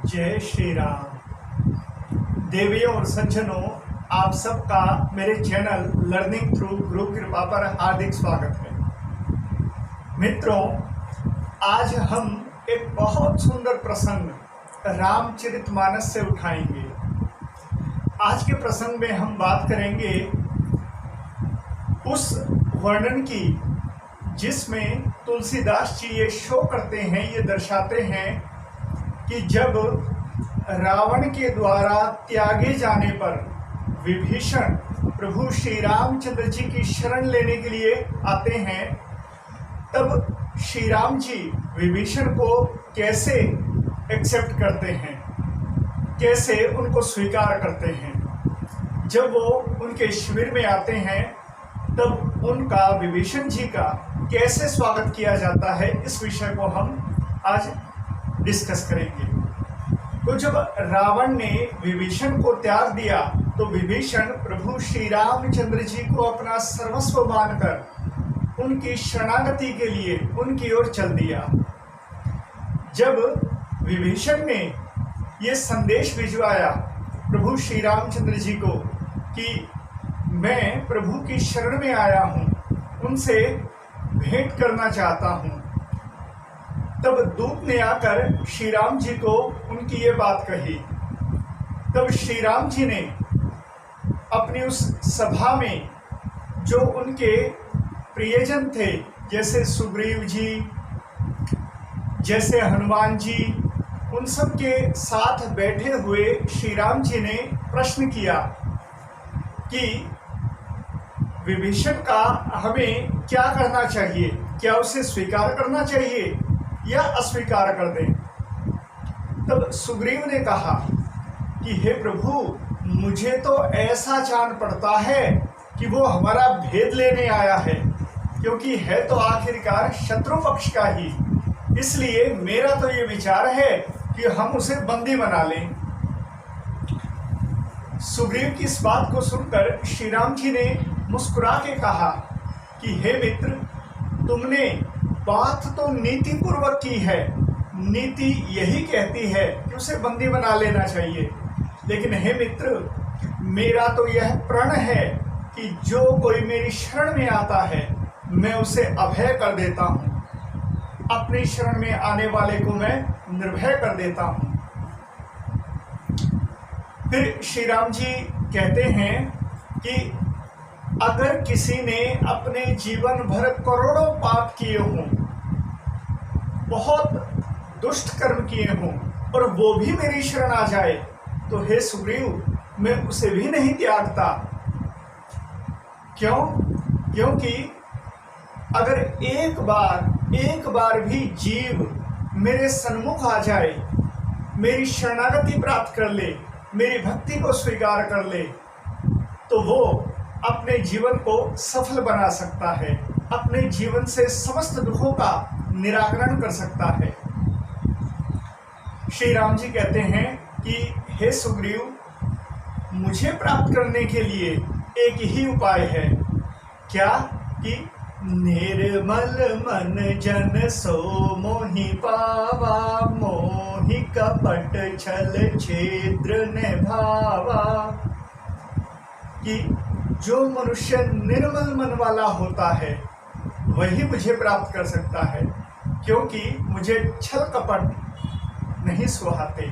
जय श्री राम। देवियों और सज्जनों, आप सबका मेरे चैनल लर्निंग थ्रू गुरु कृपा पर हार्दिक स्वागत है। मित्रों, आज हम एक बहुत सुंदर प्रसंग रामचरितमानस से उठाएंगे। आज के प्रसंग में हम बात करेंगे उस वर्णन की जिसमें तुलसीदास जी ये शो करते हैं, ये दर्शाते हैं कि जब रावण के द्वारा त्यागे जाने पर विभीषण प्रभु श्री रामचंद्र जी की शरण लेने के लिए आते हैं, तब श्री राम जी विभीषण को कैसे एक्सेप्ट करते हैं, कैसे उनको स्वीकार करते हैं। जब वो उनके शिविर में आते हैं तब उनका विभीषण जी का कैसे स्वागत किया जाता है, इस विषय को हम आज डिस्कस करेंगे। तो जब रावण ने विभीषण को त्याग दिया तो विभीषण प्रभु श्री रामचंद्र जी को अपना सर्वस्व मानकर उनकी शरणागति के लिए उनकी ओर चल दिया। जब विभीषण ने ये संदेश भिजवाया प्रभु श्री रामचंद्र जी को कि मैं प्रभु की शरण में आया हूँ, उनसे भेंट करना चाहता हूँ, तब दूत ने आकर श्री राम जी को उनकी ये बात कही। तब श्री राम जी ने अपनी उस सभा में जो उनके प्रियजन थे, जैसे सुग्रीव जी, जैसे हनुमान जी, उन सब के साथ बैठे हुए श्री राम जी ने प्रश्न किया कि विभीषण का हमें क्या करना चाहिए, क्या उसे स्वीकार करना चाहिए या अस्वीकार कर दें। तब सुग्रीव ने कहा कि हे प्रभु, मुझे तो ऐसा जान पड़ता है कि वो हमारा भेद लेने आया है, क्योंकि है तो आखिरकार शत्रु पक्ष का ही। इसलिए मेरा तो ये विचार है कि हम उसे बंदी बना लें। सुग्रीव की इस बात को सुनकर श्री राम जी ने मुस्कुरा के कहा कि हे मित्र, तुमने बात तो नीति पूर्वक की है। नीति यही कहती है कि उसे बंदी बना लेना चाहिए, लेकिन हे मित्र, मेरा तो यह प्रण है कि जो कोई मेरी शरण में आता है मैं उसे अभय कर देता हूँ, अपनी शरण में आने वाले को मैं निर्भय कर देता हूँ। फिर श्री राम जी कहते हैं कि अगर किसी ने अपने जीवन भर करोड़ों पाप किए हों, बहुत दुष्ट कर्म किए हों, और वो भी मेरी शरण आ जाए, तो हे सुग्रीव, मैं उसे भी नहीं त्यागता। क्यों? क्योंकि अगर एक बार भी जीव मेरे सन्मुख आ जाए, मेरी शरणागति प्राप्त कर ले, मेरी भक्ति को स्वीकार कर ले, तो वो अपने जीवन को सफल बना सकता है, अपने जीवन से समस्त दुखों का निराकरण कर सकता है। श्री राम जी कहते हैं कि हे सुग्रीव, मुझे प्राप्त करने के लिए एक ही उपाय है। क्या? कि निर्मल मन जन सो मोहि पावा, मोहि कपट छल छिद्र निभावा। कि जो मनुष्य निर्मल मन वाला होता है वही मुझे प्राप्त कर सकता है, क्योंकि मुझे छल कपट नहीं सुहाते।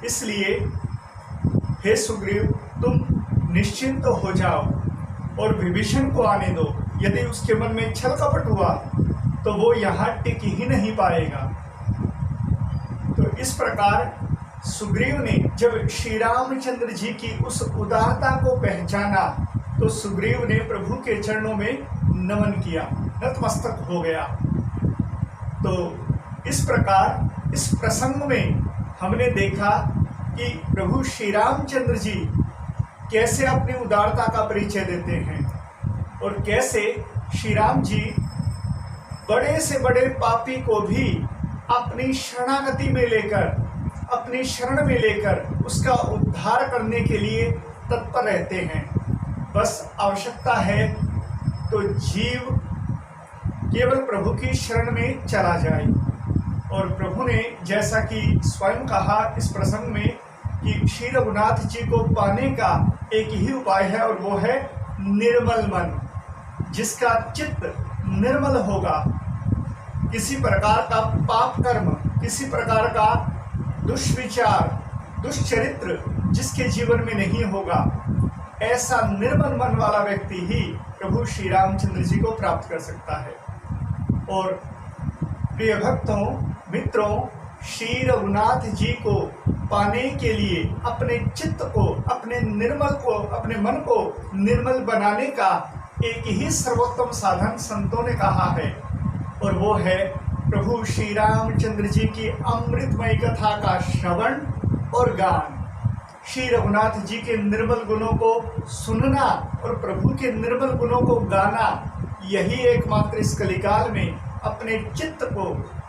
इसलिए हे सुग्रीव, तुम निश्चिंत हो जाओ और विभीषण को आने दो। यदि उसके मन में छल कपट हुआ तो वो यहाँ टिक ही नहीं पाएगा। तो इस प्रकार सुग्रीव ने जब श्री रामचंद्र जी की उस उदारता को पहचाना तो सुग्रीव ने प्रभु के चरणों में नमन किया, नतमस्तक हो गया। तो इस प्रकार इस प्रसंग में हमने देखा कि प्रभु श्री रामचंद्र जी कैसे अपनी उदारता का परिचय देते हैं और कैसे श्री राम जी बड़े से बड़े पापी को भी अपनी शरणागति में लेकर, अपनी शरण में लेकर उसका उद्धार करने के लिए तत्पर रहते हैं। बस आवश्यकता है तो जीव केवल प्रभु की शरण में चला जाए और प्रभु ने जैसा कि स्वयं कहा इस प्रसंग में कि श्री रघुनाथ जी को पाने का एक ही उपाय है और वो है निर्मल मन। जिसका चित्त निर्मल होगा, किसी प्रकार का पाप कर्म, किसी प्रकार का दुष्विचार, दुष्चरित्र जिसके जीवन में नहीं होगा, ऐसा निर्मल मन वाला व्यक्ति ही प्रभु श्री रामचंद्र जी को प्राप्त कर सकता है। और प्रिय भक्तों, मित्रों, श्री रघुनाथ जी को पाने के लिए अपने चित्त को, अपने निर्मल को, अपने मन को निर्मल बनाने का एक ही सर्वोत्तम साधन संतों ने कहा है और वो है प्रभु श्री रामचंद्र जी की अमृतमय कथा का श्रवण और गान। श्री रघुनाथ जी के निर्मल गुणों को सुनना और प्रभु के निर्मल गुणों को गाना, यही एकमात्र इस कलिकाल में अपने चित्त को,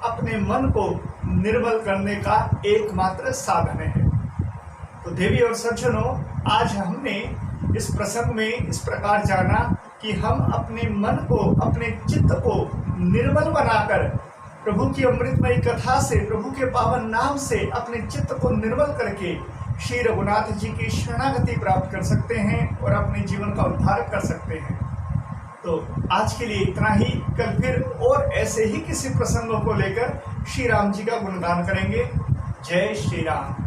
अपने मन को निर्मल करने का एकमात्र साधन है। तो देवी और सज्जनों, आज हमने इस प्रसंग में इस प्रकार जाना कि हम अपने मन को, अपने चित्त को निर्मल बनाकर प्रभु की अमृतमयी कथा से, प्रभु के पावन नाम से अपने चित्त को निर्मल करके श्री रघुनाथ जी की शरणागति प्राप्त कर सकते हैं और अपने जीवन का उद्धार कर सकते हैं। तो आज के लिए इतना ही। कल फिर और ऐसे ही किसी प्रसंगों को लेकर श्री राम जी का गुणगान करेंगे। जय श्री राम।